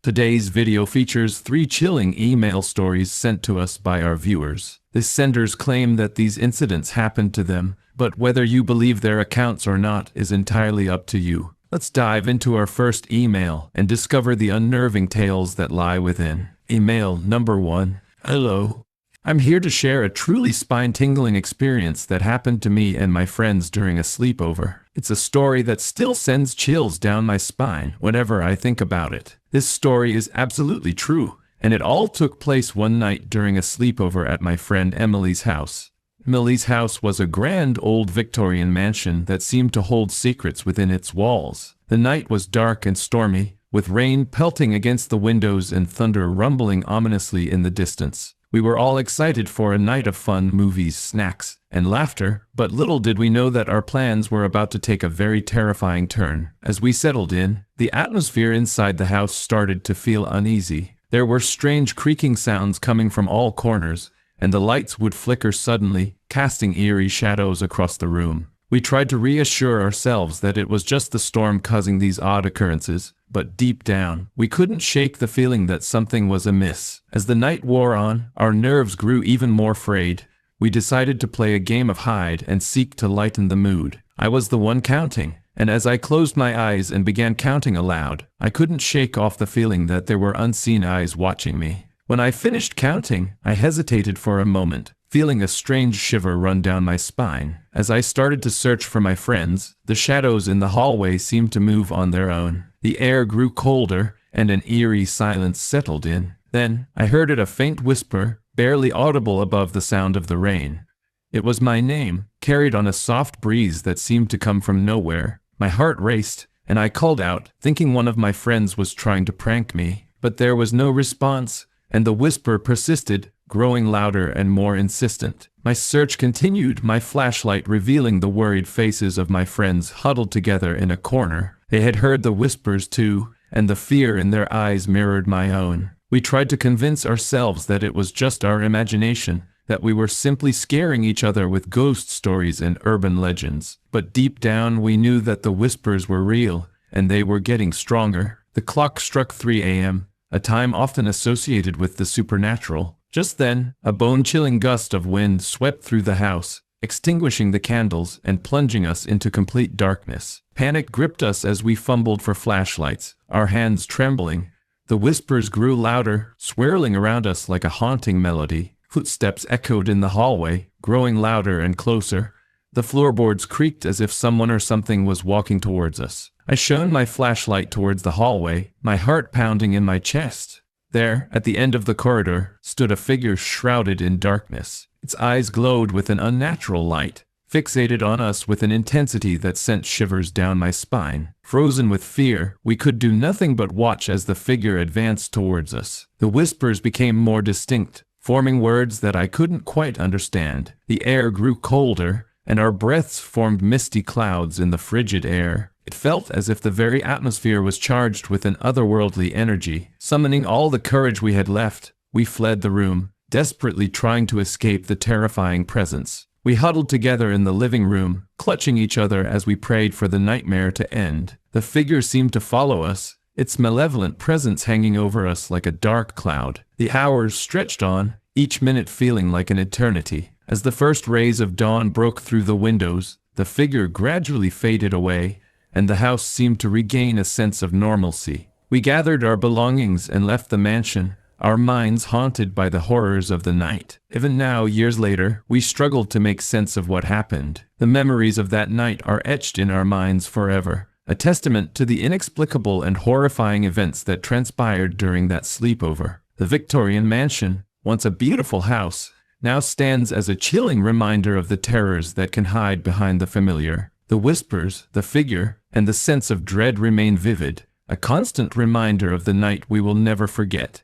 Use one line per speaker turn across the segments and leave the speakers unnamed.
Today's video features 3 chilling email stories sent to us by our viewers. The senders claim that these incidents happened to them, but whether you believe their accounts or not is entirely up to you. Let's dive into our first email and discover the unnerving tales that lie within. Email number 1. Hello. I'm here to share a truly spine-tingling experience that happened to me and my friends during a sleepover. It's a story that still sends chills down my spine whenever I think about it. This story is absolutely true, and it all took place one night during a sleepover at my friend Emily's house. Emily's house was a grand old Victorian mansion that seemed to hold secrets within its walls. The night was dark and stormy, with rain pelting against the windows and thunder rumbling ominously in the distance. We were all excited for a night of fun, movies, snacks, and laughter, but little did we know that our plans were about to take a very terrifying turn. As we settled in, the atmosphere inside the house started to feel uneasy. There were strange creaking sounds coming from all corners, and the lights would flicker suddenly, casting eerie shadows across the room. We tried to reassure ourselves that it was just the storm causing these odd occurrences, but deep down, we couldn't shake the feeling that something was amiss. As the night wore on, our nerves grew even more frayed. We decided to play a game of hide and seek to lighten the mood. I was the one counting, and as I closed my eyes and began counting aloud, I couldn't shake off the feeling that there were unseen eyes watching me. When I finished counting, I hesitated for a moment, feeling a strange shiver run down my spine. As I started to search for my friends, the shadows in the hallway seemed to move on their own. The air grew colder, and an eerie silence settled in. Then, I heard a faint whisper, barely audible above the sound of the rain. It was my name, carried on a soft breeze that seemed to come from nowhere. My heart raced, and I called out, thinking one of my friends was trying to prank me. But there was no response, and the whisper persisted, growing louder and more insistent. My search continued, my flashlight revealing the worried faces of my friends huddled together in a corner. They had heard the whispers too, and the fear in their eyes mirrored my own. We tried to convince ourselves that it was just our imagination, that we were simply scaring each other with ghost stories and urban legends. But deep down we knew that the whispers were real, and they were getting stronger. The clock struck 3 a.m., a time often associated with the supernatural. Just then, a bone-chilling gust of wind swept through the house, extinguishing the candles and plunging us into complete darkness. Panic gripped us as we fumbled for flashlights, our hands trembling. The whispers grew louder, swirling around us like a haunting melody. Footsteps echoed in the hallway, growing louder and closer. The floorboards creaked as if someone or something was walking towards us. I shone my flashlight towards the hallway, my heart pounding in my chest. There, at the end of the corridor, stood a figure shrouded in darkness. Its eyes glowed with an unnatural light, fixated on us with an intensity that sent shivers down my spine. Frozen with fear, we could do nothing but watch as the figure advanced towards us. The whispers became more distinct, forming words that I couldn't quite understand. The air grew colder, and our breaths formed misty clouds in the frigid air. It felt as if the very atmosphere was charged with an otherworldly energy. Summoning all the courage we had left, we fled the room, desperately trying to escape the terrifying presence. We huddled together in the living room, clutching each other as we prayed for the nightmare to end. The figure seemed to follow us, its malevolent presence hanging over us like a dark cloud. The hours stretched on, each minute feeling like an eternity. As the first rays of dawn broke through the windows, the figure gradually faded away, and the house seemed to regain a sense of normalcy. We gathered our belongings and left the mansion, our minds haunted by the horrors of the night. Even now, years later, we struggle to make sense of what happened. The memories of that night are etched in our minds forever, a testament to the inexplicable and horrifying events that transpired during that sleepover. The Victorian mansion, once a beautiful house, now stands as a chilling reminder of the terrors that can hide behind the familiar. The whispers, the figure, and the sense of dread remain vivid, a constant reminder of the night we will never forget.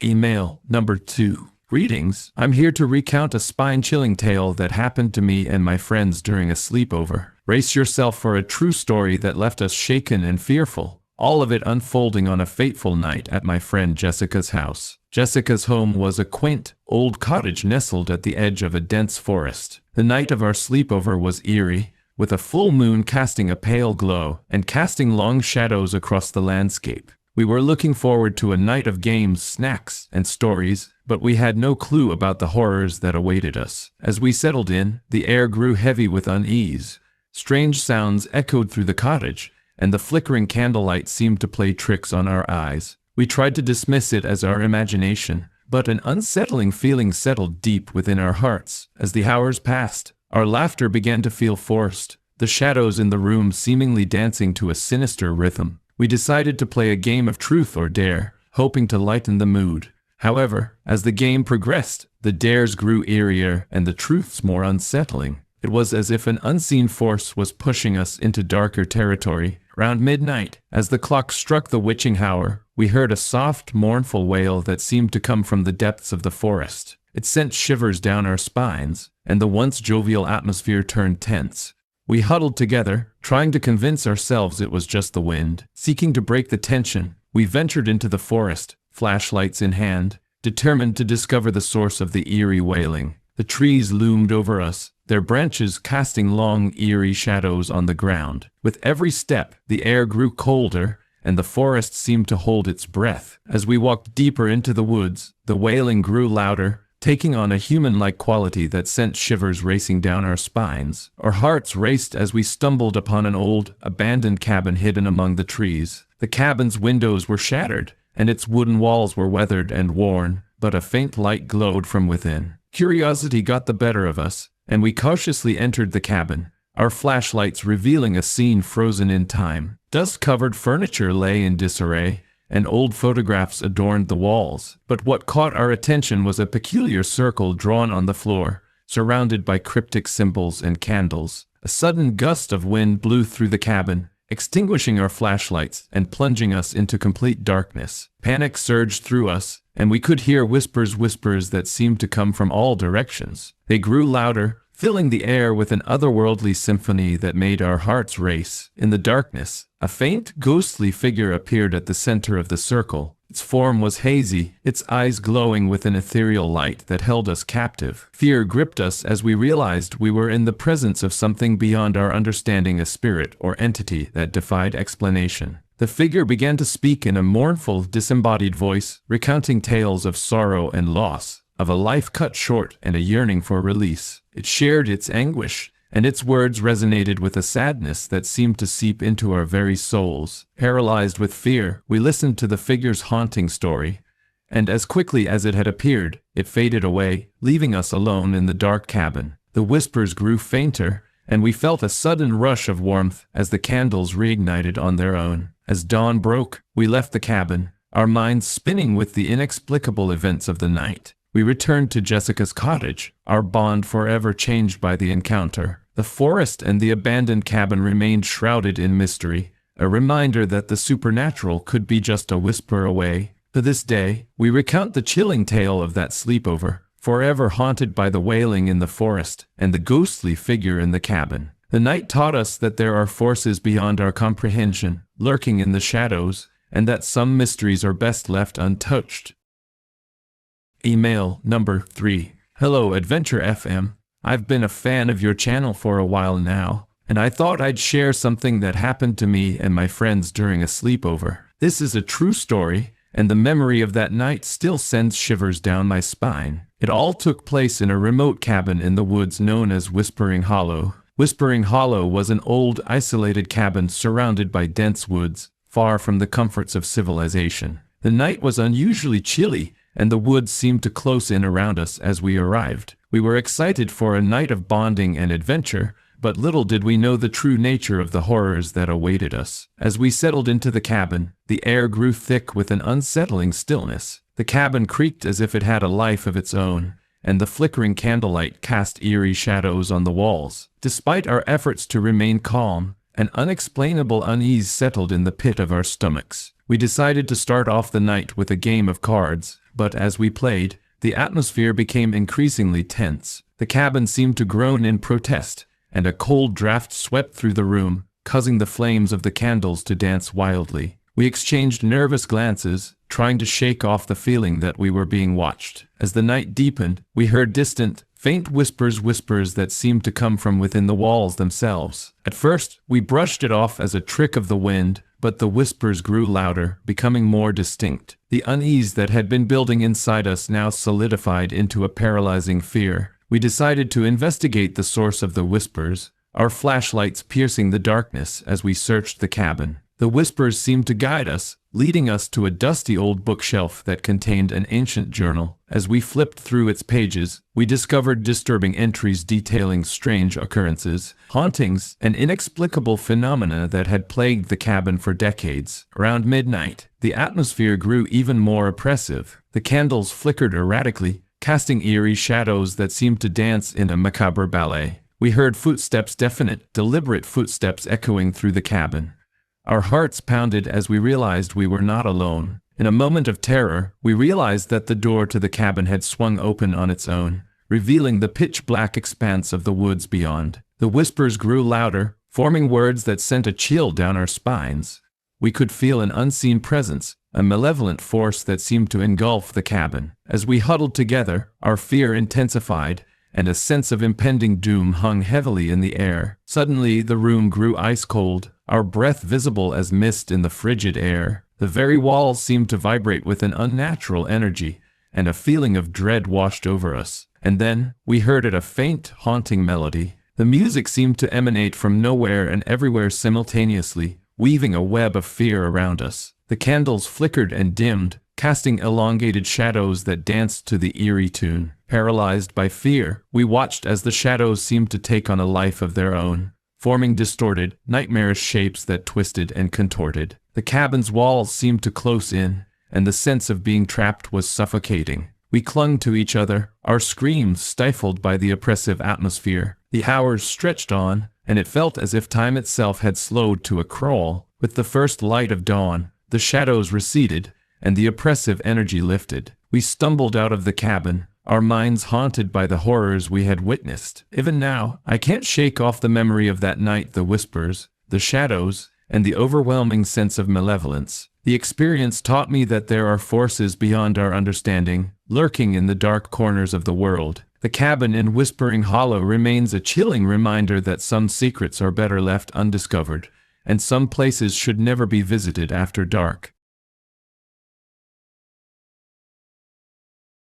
Email number 2. Greetings. I'm here to recount a spine-chilling tale that happened to me and my friends during a sleepover. Brace yourself for a true story that left us shaken and fearful, all of it unfolding on a fateful night at my friend Jessica's house. Jessica's home was a quaint, old cottage nestled at the edge of a dense forest. The night of our sleepover was eerie, with a full moon casting a pale glow and casting long shadows across the landscape. We were looking forward to a night of games, snacks, and stories, but we had no clue about the horrors that awaited us. As we settled in, the air grew heavy with unease. Strange sounds echoed through the cottage, and the flickering candlelight seemed to play tricks on our eyes. We tried to dismiss it as our imagination, but an unsettling feeling settled deep within our hearts. As the hours passed, our laughter began to feel forced, the shadows in the room seemingly dancing to a sinister rhythm. We decided to play a game of truth or dare, hoping to lighten the mood. However, as the game progressed, the dares grew eerier and the truths more unsettling. It was as if an unseen force was pushing us into darker territory. Round midnight, as the clock struck the witching hour, we heard a soft, mournful wail that seemed to come from the depths of the forest. It sent shivers down our spines, and the once jovial atmosphere turned tense. We huddled together, trying to convince ourselves it was just the wind. Seeking to break the tension, we ventured into the forest, flashlights in hand, determined to discover the source of the eerie wailing. The trees loomed over us, their branches casting long, eerie shadows on the ground. With every step, the air grew colder, and the forest seemed to hold its breath. As we walked deeper into the woods, the wailing grew louder, taking on a human-like quality that sent shivers racing down our spines. Our hearts raced as we stumbled upon an old, abandoned cabin hidden among the trees. The cabin's windows were shattered, and its wooden walls were weathered and worn, but a faint light glowed from within. Curiosity got the better of us, and we cautiously entered the cabin, our flashlights revealing a scene frozen in time. Dust-covered furniture lay in disarray, and old photographs adorned the walls. But what caught our attention was a peculiar circle drawn on the floor, surrounded by cryptic symbols and candles. A sudden gust of wind blew through the cabin, extinguishing our flashlights and plunging us into complete darkness. Panic surged through us, and we could hear whispers that seemed to come from all directions. They grew louder, filling the air with an otherworldly symphony that made our hearts race. In the darkness, a faint, ghostly figure appeared at the center of the circle. Its form was hazy, its eyes glowing with an ethereal light that held us captive. Fear gripped us as we realized we were in the presence of something beyond our understanding, a spirit or entity that defied explanation. The figure began to speak in a mournful, disembodied voice, recounting tales of sorrow and loss, of a life cut short and a yearning for release. It shared its anguish, and its words resonated with a sadness that seemed to seep into our very souls. Paralyzed with fear, we listened to the figure's haunting story, and as quickly as it had appeared, it faded away, leaving us alone in the dark cabin. The whispers grew fainter, and we felt a sudden rush of warmth as the candles reignited on their own. As dawn broke, we left the cabin, our minds spinning with the inexplicable events of the night. We returned to Jessica's cottage, our bond forever changed by the encounter. The forest and the abandoned cabin remained shrouded in mystery, a reminder that the supernatural could be just a whisper away. To this day, we recount the chilling tale of that sleepover, forever haunted by the wailing in the forest and the ghostly figure in the cabin. The night taught us that there are forces beyond our comprehension, lurking in the shadows, and that some mysteries are best left untouched. Email number 3. Hello Adventure FM. I've been a fan of your channel for a while now, and I thought I'd share something that happened to me and my friends during a sleepover. This is a true story, and the memory of that night still sends shivers down my spine. It all took place in a remote cabin in the woods known as Whispering Hollow. Whispering Hollow was an old, isolated cabin surrounded by dense woods, far from the comforts of civilization. The night was unusually chilly, and the woods seemed to close in around us as we arrived. We were excited for a night of bonding and adventure, but little did we know the true nature of the horrors that awaited us. As we settled into the cabin, the air grew thick with an unsettling stillness. The cabin creaked as if it had a life of its own, and the flickering candlelight cast eerie shadows on the walls. Despite our efforts to remain calm, an unexplainable unease settled in the pit of our stomachs. We decided to start off the night with a game of cards, but as we played, the atmosphere became increasingly tense. The cabin seemed to groan in protest, and a cold draft swept through the room, causing the flames of the candles to dance wildly. We exchanged nervous glances, trying to shake off the feeling that we were being watched. As the night deepened, we heard distant, faint whispers that seemed to come from within the walls themselves. At first, we brushed it off as a trick of the wind, but the whispers grew louder, becoming more distinct. The unease that had been building inside us now solidified into a paralyzing fear. We decided to investigate the source of the whispers, our flashlights piercing the darkness as we searched the cabin. The whispers seemed to guide us, leading us to a dusty old bookshelf that contained an ancient journal. As we flipped through its pages, we discovered disturbing entries detailing strange occurrences, hauntings, and inexplicable phenomena that had plagued the cabin for decades. Around midnight, the atmosphere grew even more oppressive. The candles flickered erratically, casting eerie shadows that seemed to dance in a macabre ballet. We heard footsteps, definite, deliberate footsteps echoing through the cabin. Our hearts pounded as we realized we were not alone. In a moment of terror, we realized that the door to the cabin had swung open on its own, revealing the pitch-black expanse of the woods beyond. The whispers grew louder, forming words that sent a chill down our spines. We could feel an unseen presence, a malevolent force that seemed to engulf the cabin. As we huddled together, our fear intensified, and a sense of impending doom hung heavily in the air. Suddenly, the room grew ice-cold, our breath visible as mist in the frigid air. The very walls seemed to vibrate with an unnatural energy, and a feeling of dread washed over us. And then, we heard a faint, haunting melody. The music seemed to emanate from nowhere and everywhere simultaneously, weaving a web of fear around us. The candles flickered and dimmed, casting elongated shadows that danced to the eerie tune. Paralyzed by fear, we watched as the shadows seemed to take on a life of their own, forming distorted, nightmarish shapes that twisted and contorted. The cabin's walls seemed to close in, and the sense of being trapped was suffocating. We clung to each other, our screams stifled by the oppressive atmosphere. The hours stretched on, and it felt as if time itself had slowed to a crawl. With the first light of dawn, the shadows receded, and the oppressive energy lifted. We stumbled out of the cabin, our minds haunted by the horrors we had witnessed. Even now, I can't shake off the memory of that night, the whispers, the shadows, and the overwhelming sense of malevolence. The experience taught me that there are forces beyond our understanding, lurking in the dark corners of the world. The cabin in Whispering Hollow remains a chilling reminder that some secrets are better left undiscovered, and some places should never be visited after dark.